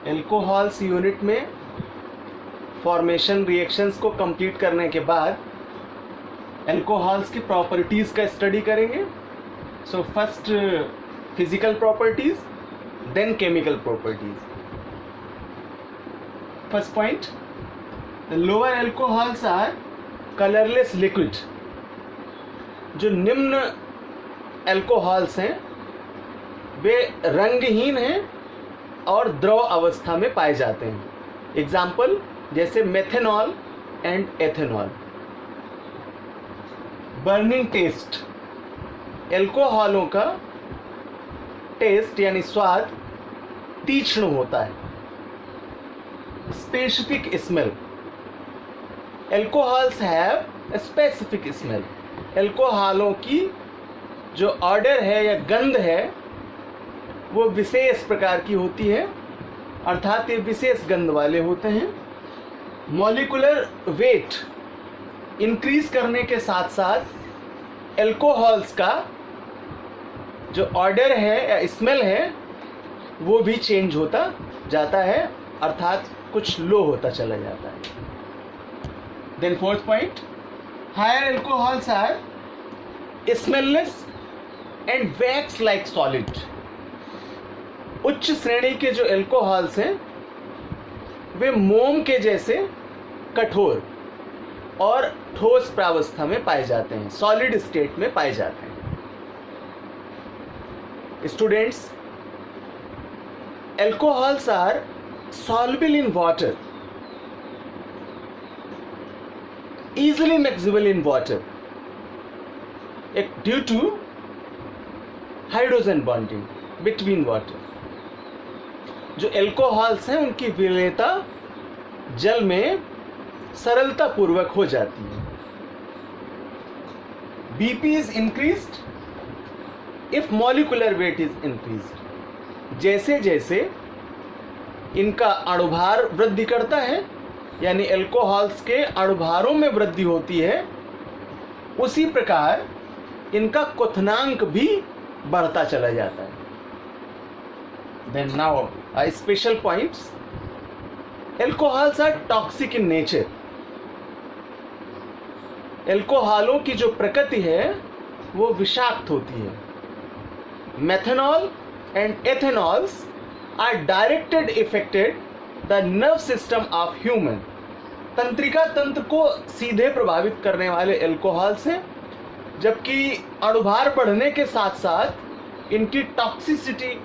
Alcohols unit में formation reactions को complete करने के बाद एल्कोहल्स की प्रॉपर्टीज़ का स्टडी करेंगे. So first physical properties, then chemical properties. First point, the lower alcohols are colourless liquid. जो निम्न एल्कोहल्स हैं वे रंगहीन हैं और द्रव अवस्था में पाए जाते हैं. एग्जाम्पल जैसे methanol and ethanol. Burning taste, एल्कोहलों का टेस्ट यानी स्वाद तीक्ष्ण होता है. Specific smell, alcohols have specific smell. एल्कोहलों की जो ऑर्डर है या गंध है वो विशेष प्रकार की होती है, अर्थात ये विशेष गंध वाले होते हैं. मॉलिक्यूलर वेट इंक्रीज करने के साथ साथ एल्कोहल्स का जो ऑर्डर है या स्मेल है वो भी चेंज होता जाता है, अर्थात कुछ लो होता चला जाता है. Then fourth point, higher alcohols are smellless and wax like solid. उच्च श्रेणी के जो एल्कोहल्स हैं वे मोम के जैसे कठोर और ठोस प्रावस्था में पाए जाते हैं, सॉलिड स्टेट में पाए जाते हैं. Students, alcohols are soluble in water, easily mixable in water due to hydrogen bonding between water. जो एल्कोहल्स हैं उनकी विलेयता जल में सरलता पूर्वक हो जाती है. BP is increased if molecular weight is increased. जैसे जैसे इनका अणुभार वृद्धि करता है, यानी एल्कोहल्स के अणुभारों में वृद्धि होती है, उसी प्रकार इनका क्वथनांक भी बढ़ता चला जाता है. Then now special points, alcohols are toxic in nature. एल्कोहलों की जो प्रकृति है वो विषाक्त होती है. Methanol and ethanols are directed affected the nerve system of human. तंत्रिका तंत्र को सीधे प्रभावित करने वाले एल्कोहल्स हैं, जबकि अणुभार बढ़ने के साथ साथ इनकी टॉक्सिसिटी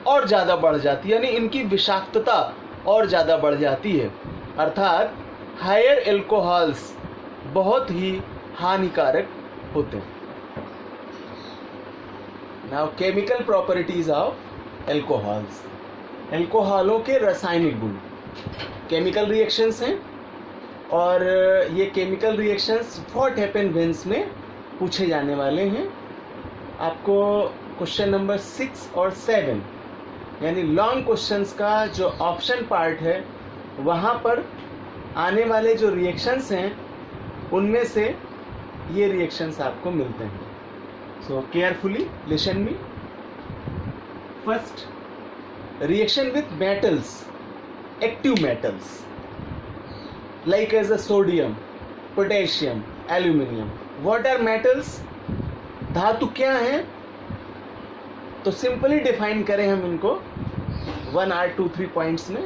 और ज़्यादा बढ़ जाती है, यानी इनकी विषाक्तता और ज़्यादा बढ़ जाती है. अर्थात हायर एल्कोहल्स बहुत ही हानिकारक होते हैं. Now chemical properties of alcohols. एल्कोहलों के रासायनिक गुण केमिकल रिएक्शंस हैं, और ये केमिकल रिएक्शंस व्हाट हैपन व्हेन्स में पूछे जाने वाले हैं. आपको क्वेश्चन नंबर 6 और 7 यानी लॉन्ग क्वेश्चंस का जो ऑप्शन पार्ट है वहाँ पर आने वाले जो रिएक्शंस हैं उनमें से ये रिएक्शंस आपको मिलते हैं. सो carefully listen me. First, reaction with metals, active metals like as a sodium, potassium, aluminum. What are metals? धातु क्या हैं? तो सिंपली डिफाइन करें हम इनको 1 or 2 3 पॉइंट्स में.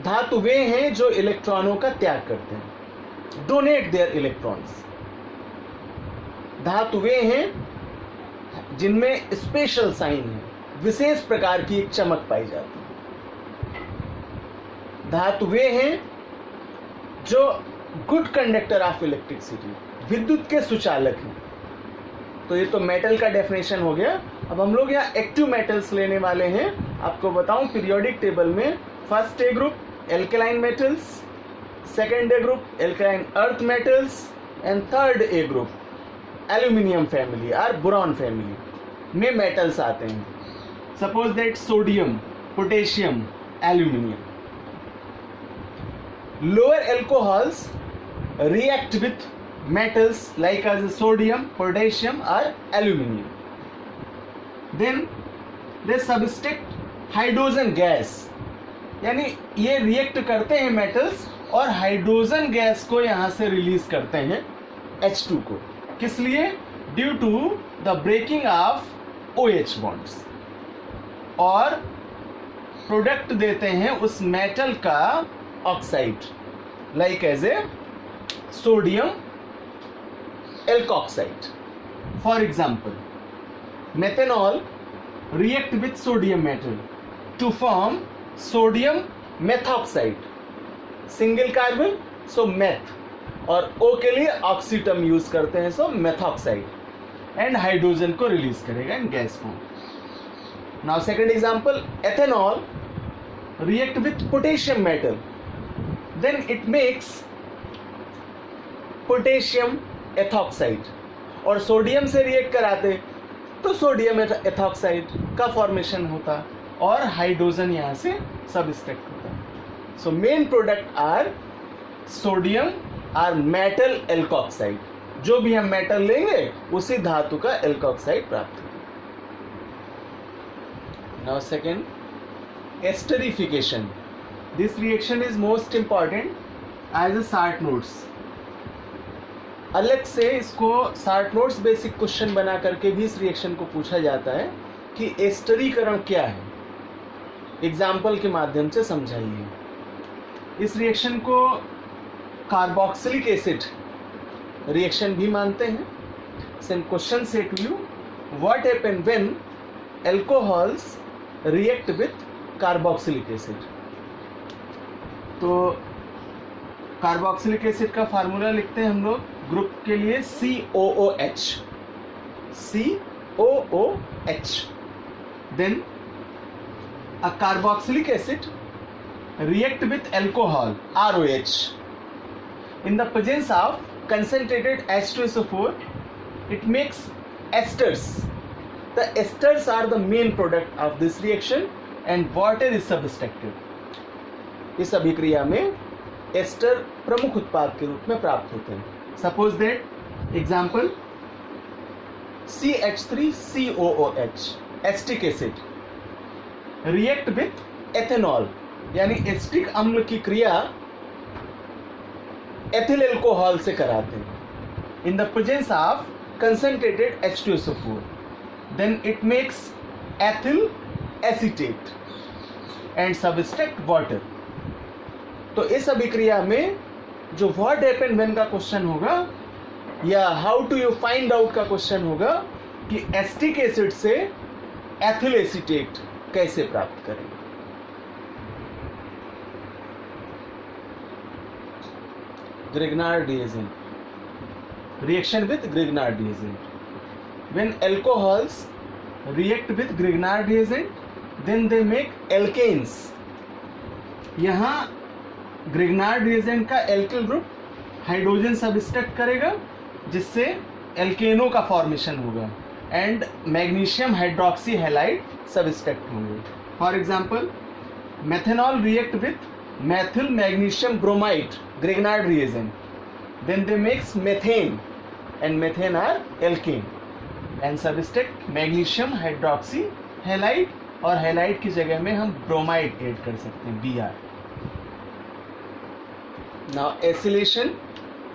धातु वे हैं जो इलेक्ट्रॉनों का त्याग करते हैं, डोनेट देयर इलेक्ट्रॉन्स. धातु वे हैं जिनमें स्पेशल साइन है, विशेष प्रकार की एक चमक पाई जाती है. धातु वे हैं जो गुड कंडक्टर ऑफ इलेक्ट्रिसिटी, विद्युत के सुचालक हैं. तो ये तो मेटल का डेफिनेशन हो गया. अब हम लोग यहाँ एक्टिव मेटल्स लेने वाले हैं. आपको बताऊं पीरियोडिक टेबल में first A group alkaline metals, second A group alkaline earth metals and third A group aluminium family और बोरॉन फैमिली में मेटल्स आते हैं. Suppose that sodium, potassium, aluminum. Lower alcohols react with metals like as sodium, potassium or aluminum. Then they subtract hydrogen gas यानी ये react करते हैं metals और hydrogen gas को यहाँ से रिलीज करते हैं H2 को। किस लिए? Due to the breaking of OH bonds, और प्रोडक्ट देते हैं उस मेटल का oxide, like as a sodium alkoxide. For example, methanol react with sodium metal to form sodium methoxide, single carbon, so meth, और O के लिए ऑक्सीटम use करते हैं, सो मेथॉक्साइड, एंड हाइड्रोजन को रिलीज करेगा in gas form. Now second example, ethanol react with potassium metal, then it makes potassium ethoxide, और sodium से रिएक्ट कराते तो सोडियम एथॉक्साइड का फॉर्मेशन होता और हाइड्रोजन यहाँ से सबस्ट्रैक्ट होता। So main product are sodium or metal alkoxide, जो भी हम मेटल लेंगे उसी धातु का एल्कोक्साइड प्राप्त होगा। Now second, esterification. This reaction is most important as a short notes. अलग से इसको शार्ट नोट्स बेसिक क्वेश्चन बना करके भी इस रिएक्शन को पूछा जाता है कि एस्टरीकरण क्या है, एग्जाम्पल के माध्यम से समझाइए। इस रिएक्शन को कार्बोक्सिलिक एसिड रिएक्शन भी मानते हैं। सेम क्वेश्चन से to you, what happen when alcohols react with carboxylic acid? तो कार्बोक्सिलिक एसिड का फार्मूला लिखते हैं हम लोग ग्रुप के लिए COOH, COOH। देन a carboxylic acid react with alcohol ROH in the presence of concentrated H2SO4, it makes esters. The esters are the main product of this reaction and water is subtracted. इस अभिक्रिया में ester प्रमुख उत्पाद के रूप में प्राप्त होते हैं। Suppose that example, CH3COOH acetic acid react with ethanol, यानी एस्टिक अम्ल की क्रिया एथिल एल्कोहल से कराते हैं in the presence of concentrated H2SO4, then it makes ethyl acetate and subtract water. तो इस अभिक्रिया में जो व्हाट हैपन व्हेन का क्वेश्चन होगा या how to you find out का क्वेश्चन होगा कि एस्टिक एसिड से एथिल एसीटेट कैसे प्राप्त करें। Grignard reagent, reaction with Grignard reagent. When alcohols react with Grignard reagent, then they make alkanes. यहाँ ग्रिग्नार्ड रिएजेंट का एल्किल ग्रुप हाइड्रोजन सबस्ट्रैक्ट करेगा जिससे एल्केनो का फॉर्मेशन होगा and magnesium hydroxy halide subtract होंगे। For example, methanol react with methyl magnesium bromide Grignard reagent, then they makes methane and methane are alkane and subtract magnesium hydroxy halide, और halide की जगह में हम ब्रोमाइड ऐड कर सकते हैं Br। Now acylation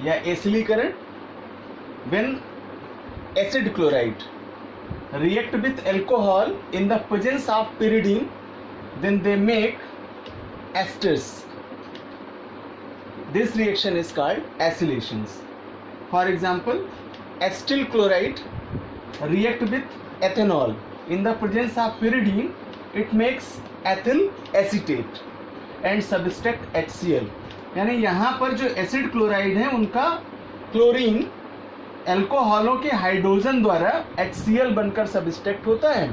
या एसिलीकरण, when acid chloride react with alcohol in the presence of pyridine, then they make esters. This reaction is called acylations. For example, acetyl chloride react with ethanol in the presence of pyridine, it makes ethyl acetate and subtract HCl. यानी यहाँ पर जो acid chloride है उनका chlorine एल्कोहलों के hydrogen द्वारा HCl बनकर subtract होता है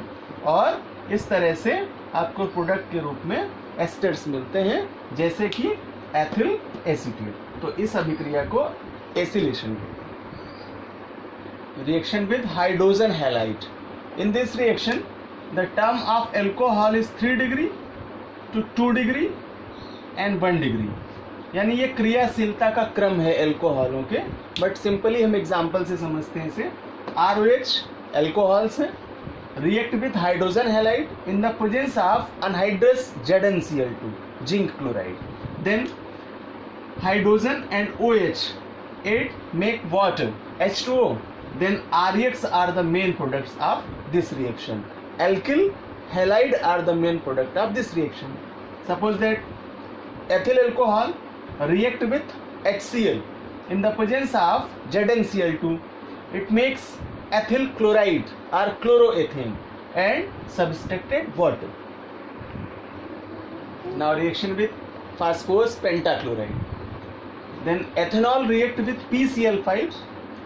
और इस तरह से आपको प्रोडक्ट के रूप में एस्टर्स मिलते हैं जैसे कि एथिल एसीटेट। तो इस अभिक्रिया को एसिलेशन कहते हैं। Reaction with hydrogen halide, in this reaction the term of alcohol is 3 degree to 2 degree and 1 degree, यानी ये क्रियाशीलता का क्रम है एल्कोहलों के, बट सिंपली हम एग्जाम्पल से समझते हैं इसे। ROH एल्कोहल्स है, react with hydrogen halide in the presence of anhydrous ZnCl2 zinc chloride. Then hydrogen and OH, it make water, H2O. Then REX are the main products of this reaction. Alkyl halide are the main product of this reaction. Suppose that ethyl alcohol react with HCl in the presence of ZnCl2. It makes ethyl chloride or chloroethane and subtracted water. Now reaction with phosphorus pentachloride. Then ethanol react with PCl5.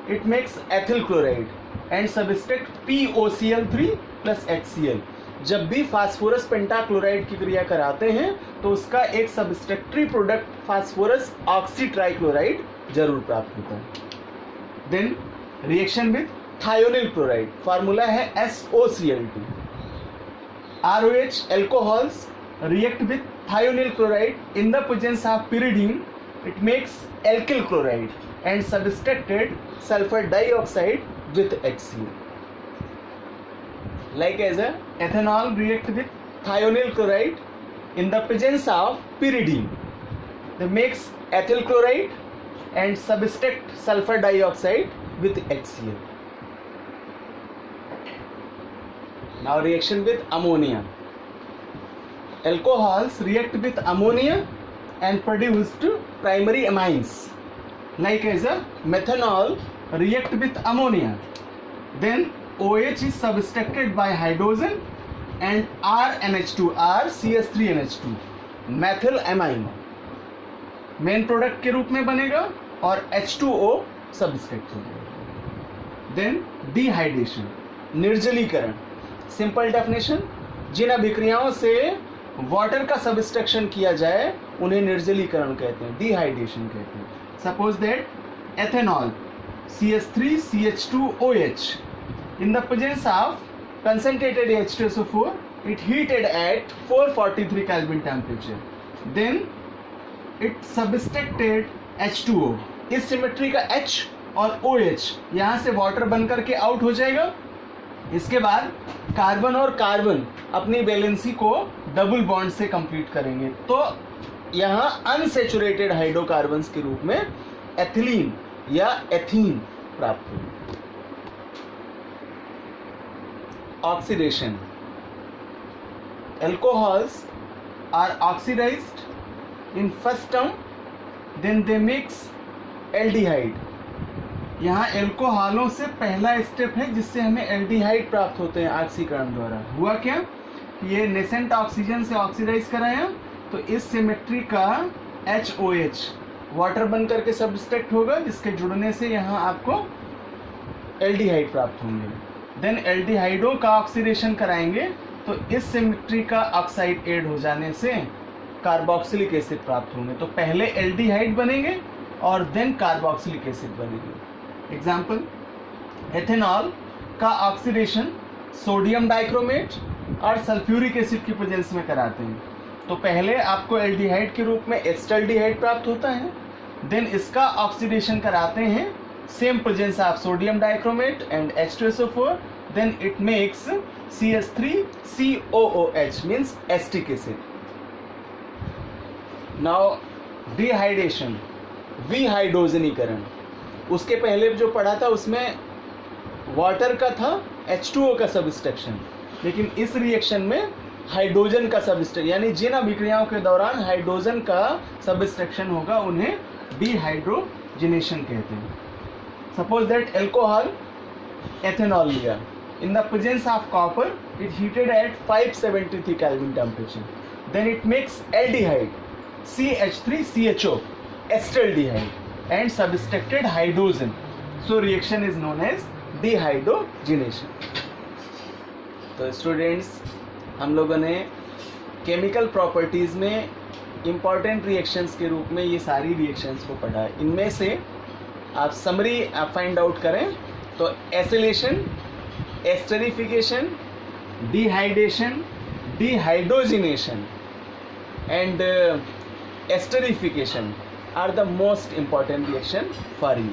It makes ethyl chloride and subtract POCl3 plus HCl. जब भी phosphorus pentachloride की क्रिया कराते हैं तो उसका एक सबस्ट्रक्टरी प्रोडक्ट फास्फोरस ऑक्सी ट्राइक्लोराइड जरूर प्राप्त होता है. Then reaction with thionyl chloride, formula है SOCl2. ROH alcohols react with thionyl chloride in the presence of pyridine. It makes alkyl chloride and subtracted sulfur dioxide with HCl. Like as a ethanol react with thionyl chloride in the presence of pyridine. They makes ethyl chloride and subtract sulfur dioxide with HCl. Now reaction with ammonia. Alcohols react with ammonia and produced primary amines. Like as a methanol react with ammonia. Then OH is subtracted by hydrogen and RNH2 or CH3NH2 methyl amine main product के रूप में बनेगा और H2O subtract होगा. Then dehydration, निर्जलीकरण. Simple definition, जिन अभिक्रियाओं से water का सबस्ट्रक्शन किया जाए उन्हें निर्जलीकरण कहते हैं, डिहाइड्रेशन कहते हैं. Suppose that ethanol CH3CH2OH in the presence of concentrated H2SO4, it heated at 443 Kelvin temperature. Then it subtracted H2O. इस सिमेट्री का H और OH यहाँ से वाटर बन करके आउट हो जाएगा. इसके बाद कार्बन और कार्बन अपनी वैलेंसी को डबल बॉन्ड से कंप्लीट करेंगे तो यहाँ अनसेचुरेटेड हाइड्रोकार्बन्स के रूप में एथिलीन या एथीन प्राप्त होगी. Oxidation. Alcohols are oxidized in first term, then they mix aldehyde. यहाँ एल्कोहलों से पहला स्टेप है जिससे हमें एल्डिहाइड प्राप्त होते हैं ऑक्सीकरण द्वारा. हुआ क्या कि ये नेसेंट ऑक्सीजन से ऑक्सीडाइज कराया तो इस सिमेट्री का HOH वाटर बन करके सबस्ट्रैक्ट होगा जिसके जुड़ने से यहाँ आपको एल्डिहाइड प्राप्त होंगे. देन एल्डिहाइडों का ऑक्सीडेशन कराएंगे तो इस सिमेट्री का ऑक्साइड ऐड हो जाने से कार्बोक्सिलिक एसिड प्राप्त होंगे. तो पहले एल्डिहाइड बनेंगे और देन कार्बोक्सिलिक एसिड बनेंगे. एग्जाम्पल, एथेनॉल का ऑक्सीडेशन सोडियम डाइक्रोमेट और सल्फ्यूरिक एसिड की प्रेजेंस में कराते हैं तो पहले आपको एल्डिहाइड के रूप में एस्टल्डिहाइड प्राप्त होता है. देन इसका ऑक्सीडेशन कराते हैं same presence of sodium dichromate and H2SO4, then it makes CH3COOH means acetic acid. Now dehydration, विहाइड्रोजनीकरण. उसके पहले जो पढ़ा था उसमें वाटर का था H2O का सबस्ट्रक्शन, लेकिन इस रिएक्शन में हाइड्रोजन का सबस्ट्रक्शन यानी जिन अभिक्रियाओं के दौरान हाइड्रोजन का सबस्ट्रक्शन होगा उन्हें डिहाइड्रोजनेशन कहते हैं. Suppose that alcohol ethanol लिया in the presence of copper, it heated at 573 Kelvin temperature. Then it makes aldehyde CH3CHO acetaldehyde and subtracted hydrogen. So reaction is known as dehydrogenation. तो students, हम लोगों ने chemical properties में important reactions के रूप में ये सारी रिएक्शंस को पढ़ा है. इनमें से आप समरी फाइंड आउट करें तो acylation, esterification, dehydration, dehydrogenation and esterification are the most important reaction for you.